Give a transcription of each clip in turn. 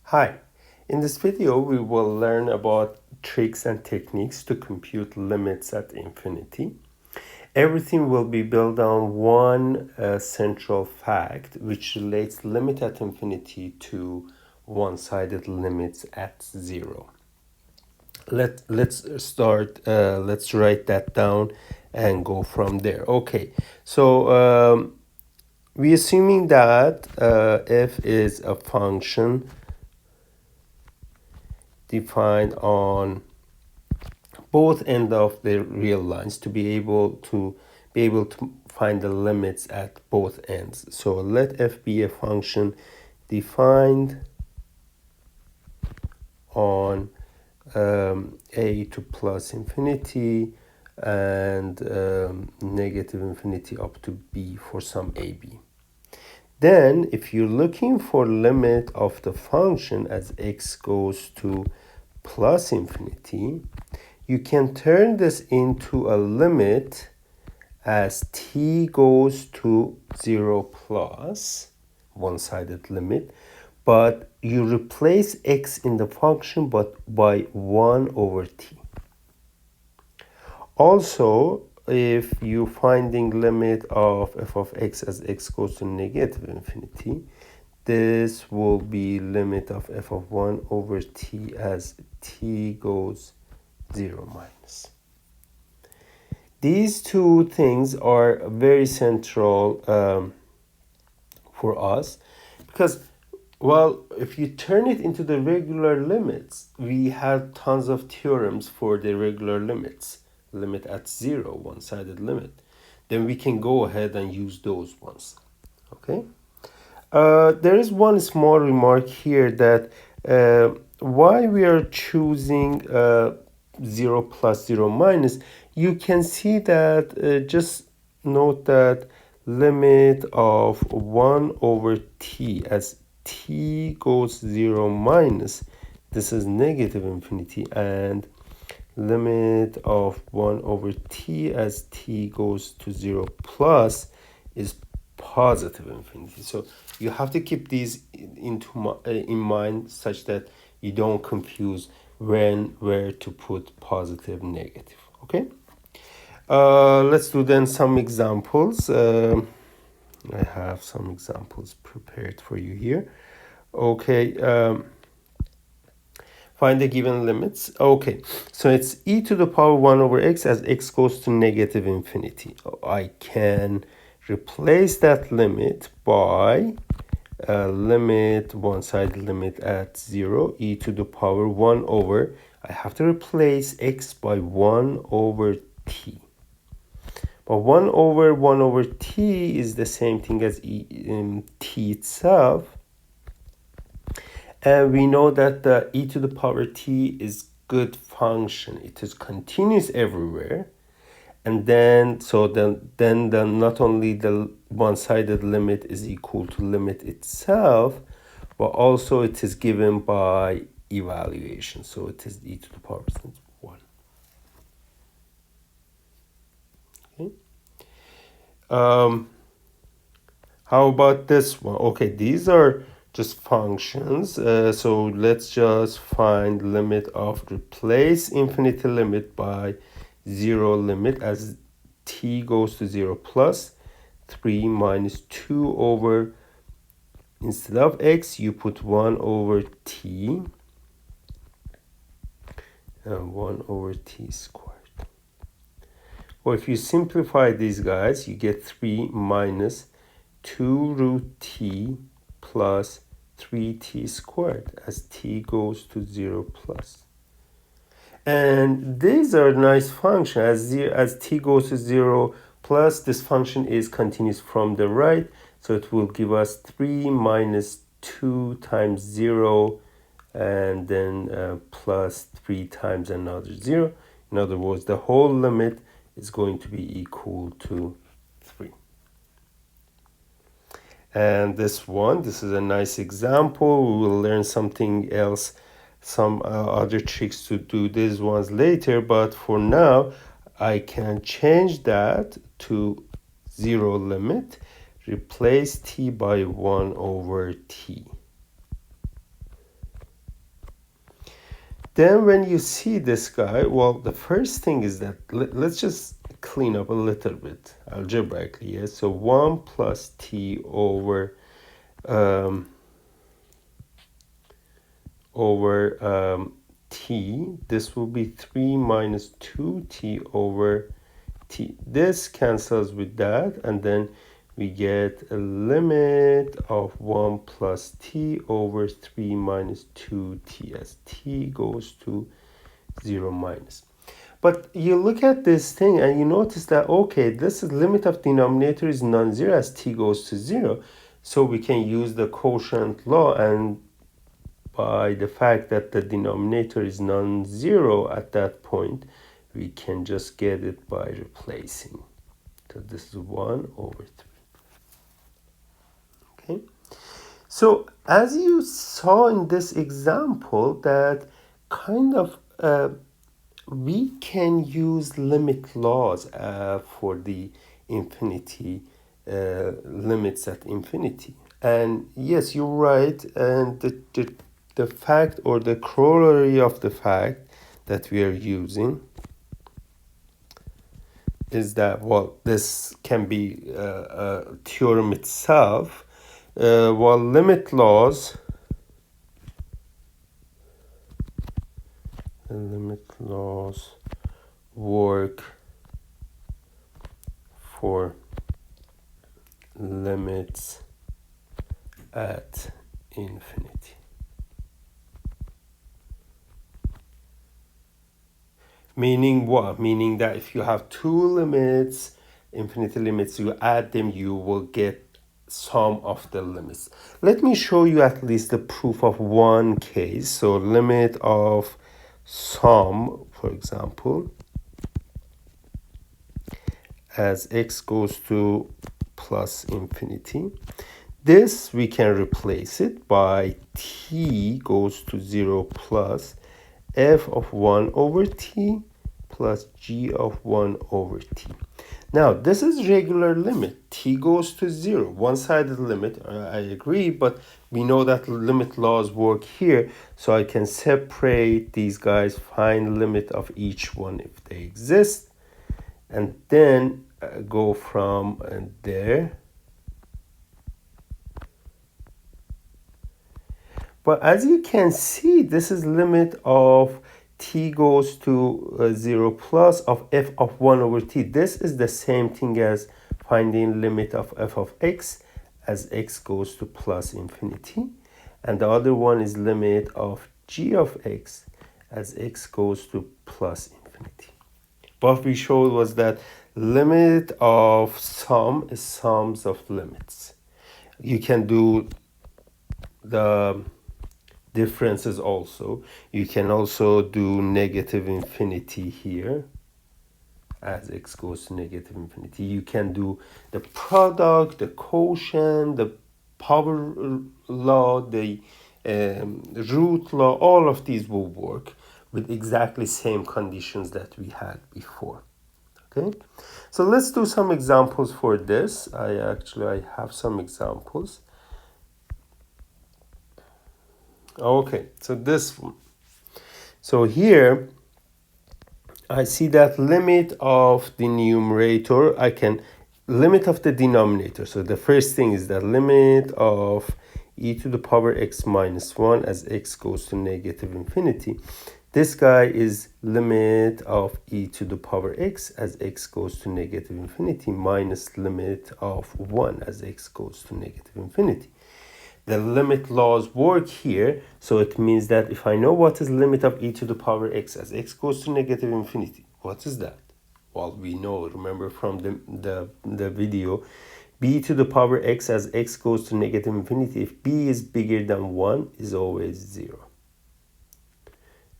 Hi, in this video we will learn about tricks and techniques to compute limits at infinity. Everything will be built on one central fact which relates limit at infinity to one-sided limits at zero. Let's write that down and go from there. Okay, so we're assuming that f is a function defined on both ends of the real lines to be able to find the limits at both ends. So let f be a function defined on a to plus infinity and negative infinity up to b for some ab. Then if you're looking for limit of the function as x goes to plus infinity, you can turn this into a limit as t goes to 0 plus, one-sided limit, but you replace x in the function but by 1 over t. Also, if you're finding limit of f of x as x goes to negative infinity, this will be limit of f of 1 over t as t goes 0 minus. These two things are very central for us because, well, if you turn it into the regular limits, we have tons of theorems for the regular limits. Limit at 0, one-sided limit. Then we can go ahead and use those ones. Okay. There is one small remark here that why we are choosing 0 plus 0 minus, you can see that just note that limit of 1 over t as t goes 0 minus, this is negative infinity, and limit of 1 over t as t goes to 0 plus is positive infinity. So you have to keep these in mind such that you don't confuse where to put positive, negative. Okay. Let's do then some examples. I have some examples prepared for you here. Okay. Find the given limits. Okay, so it's e to the power 1 over x as x goes to negative infinity. I can replace that limit by limit, one-sided limit at 0, e to the power 1 over, I have to replace x by 1 over t. But 1 over t is the same thing as t itself. And we know that the e to the power t is good function. It is continuous everywhere. And then, not only the one-sided limit is equal to limit itself, but also it is given by evaluation. So it is e to the power 1. Okay. How about this one? Okay, these are just functions. So let's just find limit of replace infinity limit by 0 limit as t goes to 0 plus 3 minus 2 over, instead of x you put 1 over t and 1 over t squared. Well, if you simplify these guys, you get 3 minus 2 root t plus 3t squared as t goes to 0 plus. And these are nice functions. As t goes to 0 plus, this function is continuous from the right. So it will give us 3 minus 2 times 0 and then plus 3 times another 0. In other words, the whole limit is going to be equal to 3. And this is a nice example. We will learn something else, some other tricks to do these ones later, but for now I can change that to 0 limit, replace t by 1 over t. Then when you see this guy, well, the first thing is that let's just clean up a little bit algebraically. Yeah? So 1 plus t over t, this will be 3 minus 2t over t. This cancels with that, and then we get a limit of 1 plus t over 3 minus 2t as t goes to 0 minus. But you look at this thing and you notice that, okay, this is limit of denominator is non-zero as t goes to 0. So we can use the quotient law, and by the fact that the denominator is non-zero at that point, we can just get it by replacing. So this is 1 over 3. Okay. So as you saw in this example, that kind of we can use limit laws for the infinity limits at infinity. And yes, you're right. And the fact, or the corollary of the fact that we are using, is that, well, this can be a theorem itself. While limit laws work for limits at infinity. Meaning what? Meaning that if you have two limits, infinity limits, you add them, you will get sum of the limits. Let me show you at least the proof of one case. So limit of sum, for example, as x goes to plus infinity. This we can replace it by t goes to 0 plus f of 1 over t plus g of 1 over t. Now, this is regular limit. T goes to 0, one-sided limit. I agree, but we know that limit laws work here, so I can separate these guys, find limit of each one if they exist, and then go from there. But as you can see, this is limit of t goes to 0 plus of f of 1 over t. This is the same thing as finding limit of f of x as x goes to plus infinity. And the other one is limit of g of x as x goes to plus infinity. What we showed was that limit of sum is sums of limits. You can do the differences also. You can also do negative infinity here as x goes to negative infinity. You can do the product, the quotient, the power law, the root law. All of these will work with exactly same conditions that we had before. Okay, so let's do some examples for this. I have some examples. Okay, so this one. So here I see that limit of the numerator, I can limit of the denominator. So the first thing is that limit of e to the power x minus 1 as x goes to negative infinity. This guy is limit of e to the power x as x goes to negative infinity minus limit of 1 as x goes to negative infinity. The limit laws work here, so it means that if I know what is limit of e to the power x as x goes to negative infinity, what is that? Well, we know, remember from the video, b to the power x as x goes to negative infinity, if b is bigger than 1, is always 0.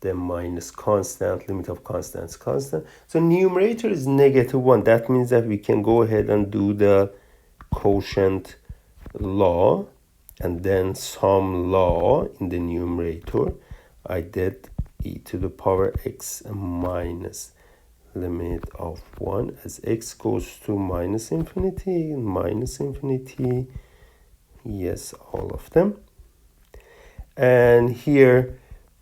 Then minus constant, limit of constants, constant. So numerator is negative 1. That means that we can go ahead and do the quotient law, and then some law in the numerator. I did e to the power x minus limit of 1 as x goes to minus infinity, yes, all of them. And here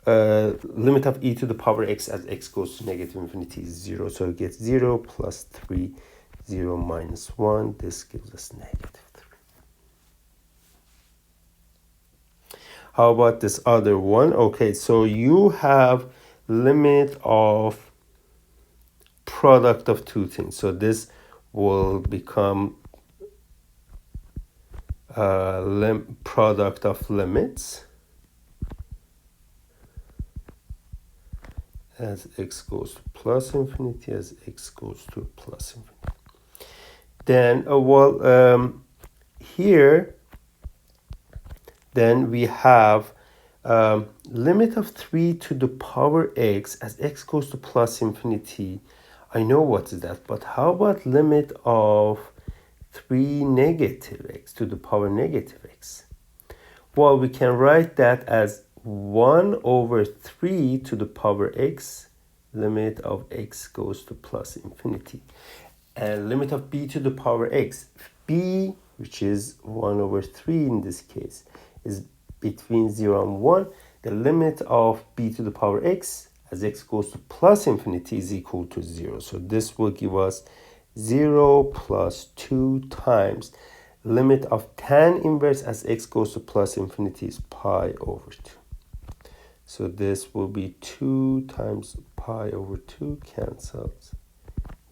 limit of e to the power x as x goes to negative infinity is 0. So it gets 0 plus 3, 0 minus 1. This gives us negative 3. How about this other one? Okay, so you have limit of product of two things. So this will become product of limits as x goes to plus infinity, as x goes to plus infinity. Then, here, then we have limit of 3 to the power x as x goes to plus infinity. I know what is that, but how about limit of 3 negative x to the power negative x? Well, we can write that as 1 over 3 to the power x, limit of x goes to plus infinity. And limit of b to the power x, b, which is 1 over 3 in this case, is between 0 and 1. The limit of b to the power x as x goes to plus infinity is equal to 0. So this will give us 0 plus 2 times limit of tan inverse as x goes to plus infinity is pi over 2. So this will be 2 times pi over 2 cancels.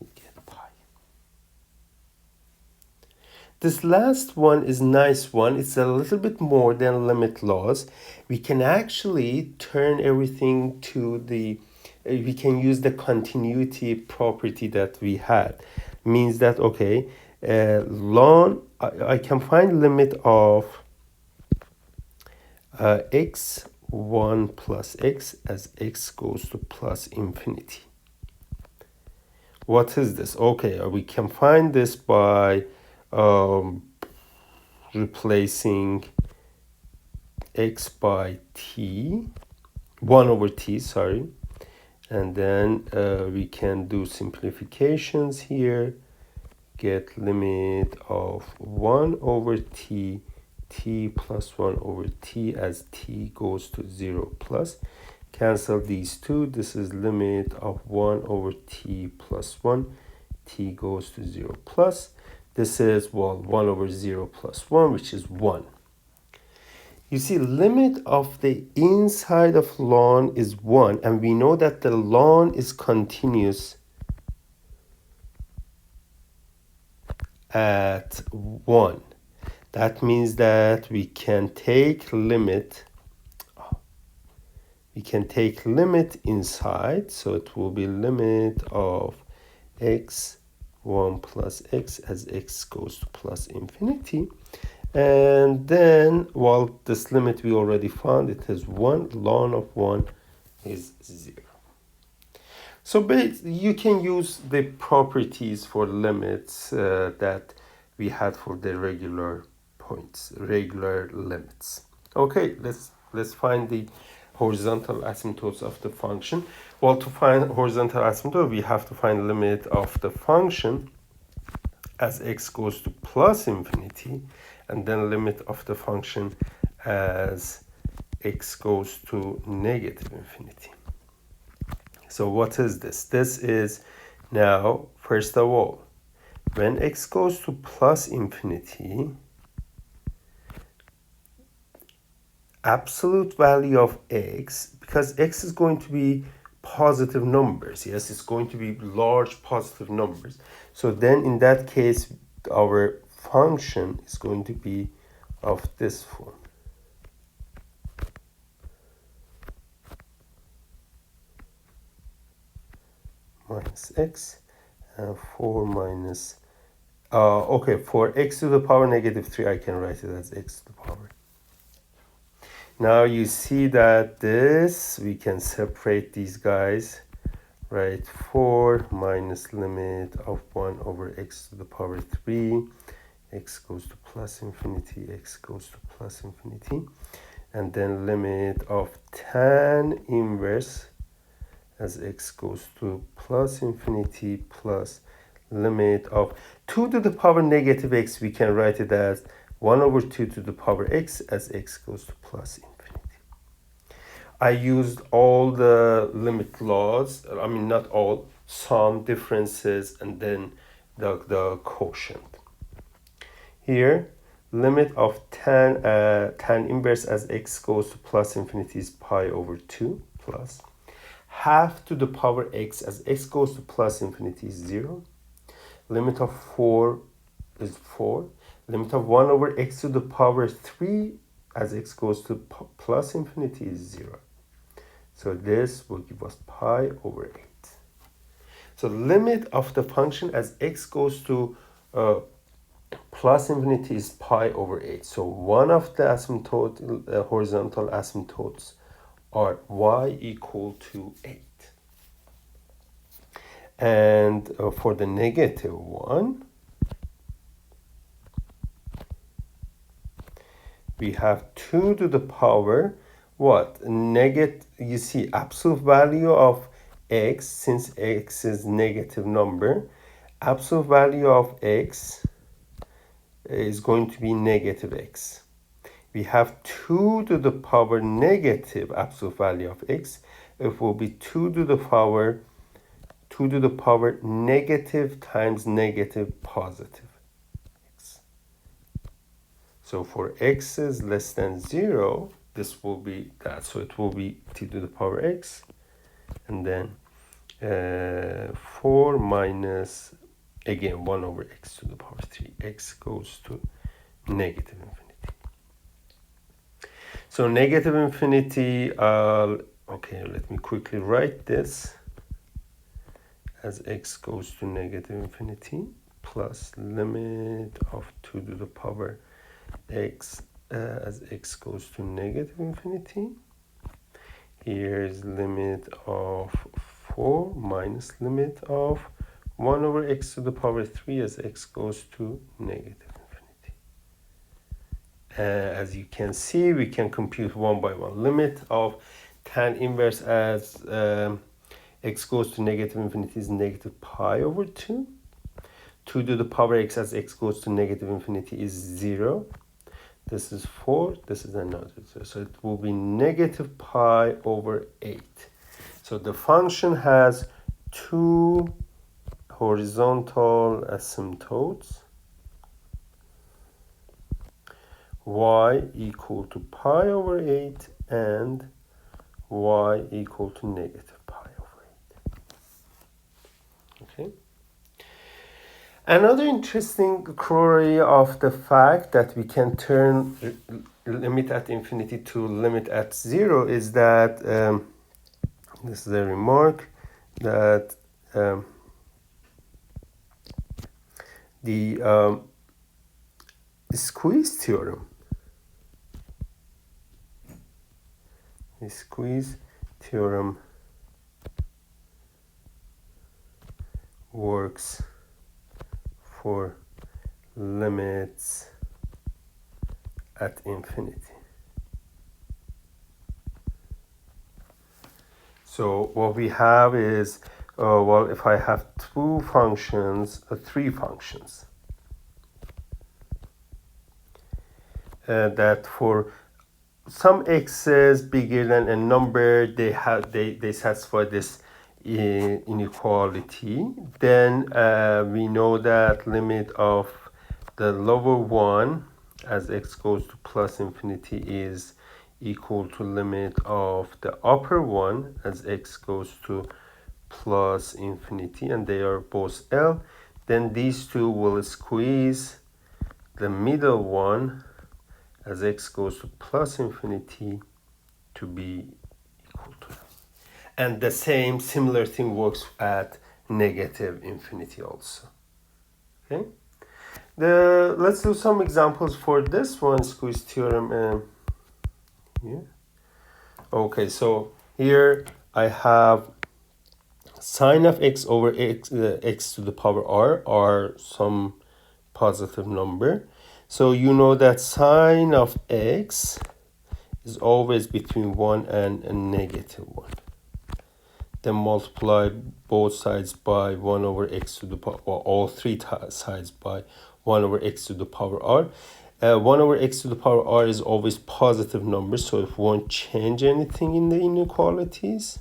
You get pi. This last one is nice one. It's a little bit more than limit laws. We can actually turn everything to the, we can use the continuity property that we had. Means that, okay, ln, I can find limit of x1 plus x as x goes to plus infinity. What is this? Okay, we can find this by replacing x by t, 1 over t, sorry. And then we can do simplifications here. Get limit of 1 over t, t plus 1 over t as t goes to 0 plus. Cancel these two. This is limit of 1 over t plus 1, t goes to 0 plus. This is, well, 1 over 0 plus 1, which is 1. You see, limit of the inside of ln is 1, and we know that the ln is continuous at 1. That means that we can take limit, inside, so it will be limit of x1 plus x as x goes to plus infinity. And then, well, this limit we already found, it is 1, ln of 1 is 0. So you can use the properties for limits that we had for the regular points, regular limits. Okay, let's find the horizontal asymptotes of the function. Well, to find horizontal asymptote, we have to find limit of the function as x goes to plus infinity, and then limit of the function as x goes to negative infinity. So what is this? This is now, first of all, when x goes to plus infinity, absolute value of x, because x is going to be positive numbers, yes, it's going to be large positive numbers. So then in that case, our function is going to be of this form. Minus x and 4 minus, okay, for x to the power negative 3, I can write it as x to the power. Now you see that this, we can separate these guys, right? 4 minus limit of 1 over x to the power 3, x goes to plus infinity, x goes to plus infinity, and then limit of tan inverse as x goes to plus infinity plus limit of 2 to the power negative x, we can write it as 1 over 2 to the power x as x goes to plus infinity. I used all the limit laws, I mean not all, some differences, and then the quotient. Here, limit of tan inverse as x goes to plus infinity is pi over 2 plus half to the power x as x goes to plus infinity is 0. Limit of 4 is 4. Limit of 1 over x to the power 3 as x goes to plus infinity is 0. So this will give us pi over 8. So limit of the function as x goes to plus infinity is pi over 8. So one of the horizontal asymptotes are y equal to 8. And for the negative one, we have 2 to the power what? You see absolute value of x, since x is negative number, absolute value of x is going to be negative x. We have 2 to the power negative absolute value of x. It will be 2 to the power negative times negative positive x. So for x is less than 0, this will be that. So it will be t to the power x, and then 4 minus, again, 1 over x to the power 3. X goes to negative infinity. So negative infinity, okay, let me quickly write this as x goes to negative infinity plus limit of 2 to the power x as x goes to negative infinity. Here is limit of 4 minus limit of 1 over x to the power 3 as x goes to negative infinity. As you can see, we can compute one by one. Limit of tan inverse as x goes to negative infinity is negative pi over 2. 2 to the power x as x goes to negative infinity is 0. This is 4, this is another 0. So it will be negative pi over 8. So the function has 2 horizontal asymptotes, y equal to pi over 8 and y equal to negative pi over 8. Okay. Another interesting query of the fact that we can turn limit at infinity to limit at 0 is that this is a remark that the squeeze theorem, works for limits at infinity. So what we have is, well, if I have three functions, that for some x's bigger than a number, they satisfy this inequality, then we know that limit of the lower one as x goes to plus infinity is equal to limit of the upper one as x goes to plus infinity, and they are both L. Then these two will squeeze the middle one as x goes to plus infinity to be equal to L. And the similar thing works at negative infinity also. Okay. Let's do some examples for this one, squeeze theorem. Here. Okay, so here I have sine of x over x to the power r some positive number. So you know that sine of x is always between 1 and a negative 1. Then multiply both sides by 1 over x to the power, or all three sides by 1 over x to the power r. 1 over x to the power r is always positive number, so it won't change anything in the inequalities.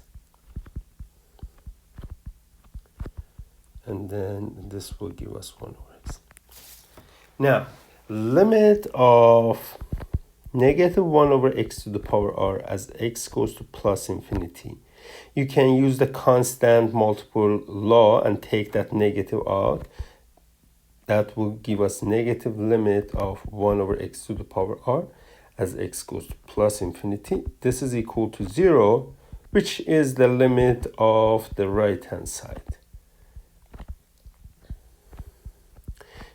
And then this will give us 1 over x. Now, limit of negative 1 over x to the power r as x goes to plus infinity. You can use the constant multiple law and take that negative out. That will give us negative limit of 1 over x to the power r as x goes to plus infinity. This is equal to 0, which is the limit of the right-hand side.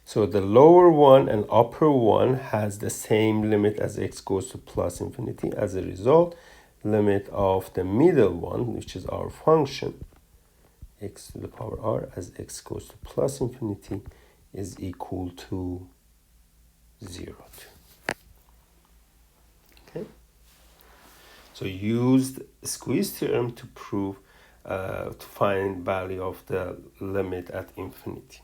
So the lower one and upper one has the same limit as x goes to plus infinity. As a result, limit of the middle one, which is our function, x to the power r as x goes to plus infinity, is equal to 0. Okay. So use the squeeze theorem to prove, to find value of the limit at infinity.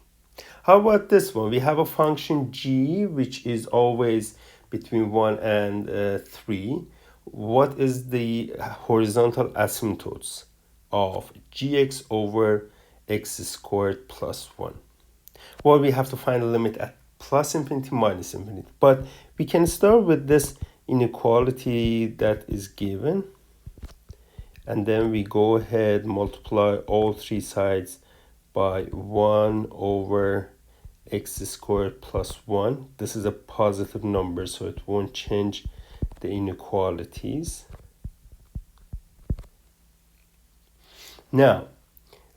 How about this one? We have a function g, which is always between 1 and 3. What is the horizontal asymptotes of gx over x squared plus 1? Well, we have to find a limit at plus infinity minus infinity. But we can start with this inequality that is given. And then we go ahead, multiply all three sides by 1 over x squared plus 1. This is a positive number, so it won't change the inequalities. Now,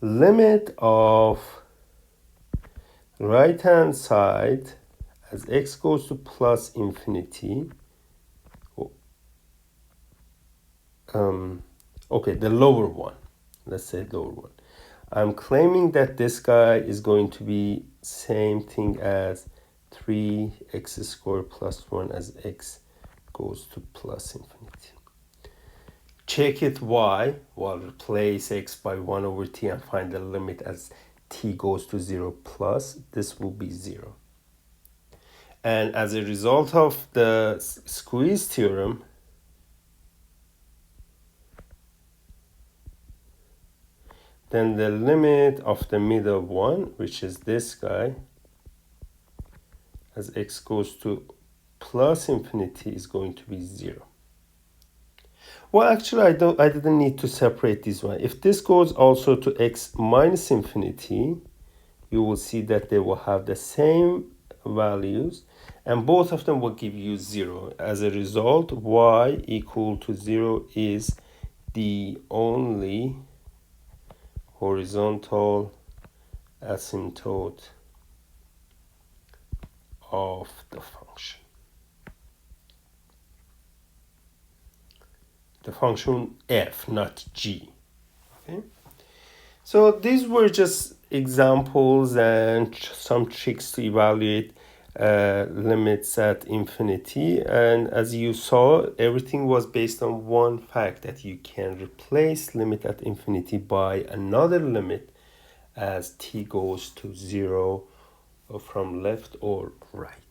limit of right-hand side as x goes to plus infinity. Okay, the lower one. Let's say lower one. I'm claiming that this guy is going to be same thing as 3x squared plus 1 as x goes to plus infinity. Check it y. Well, replace x by 1 over t and find the limit as t goes to 0 plus. This will be 0. And as a result of the squeeze theorem, then the limit of the middle one, which is this guy, as x goes to plus infinity, is going to be 0. Well, actually, I didn't need to separate this one. If this goes also to x minus infinity, you will see that they will have the same values, and both of them will give you 0. As a result, y equal to 0 is the only horizontal asymptote of the function. The function f, not g. Okay. So these were just examples and some tricks to evaluate limits at infinity. And as you saw, everything was based on one fact, that you can replace limit at infinity by another limit as t goes to 0 from left or right.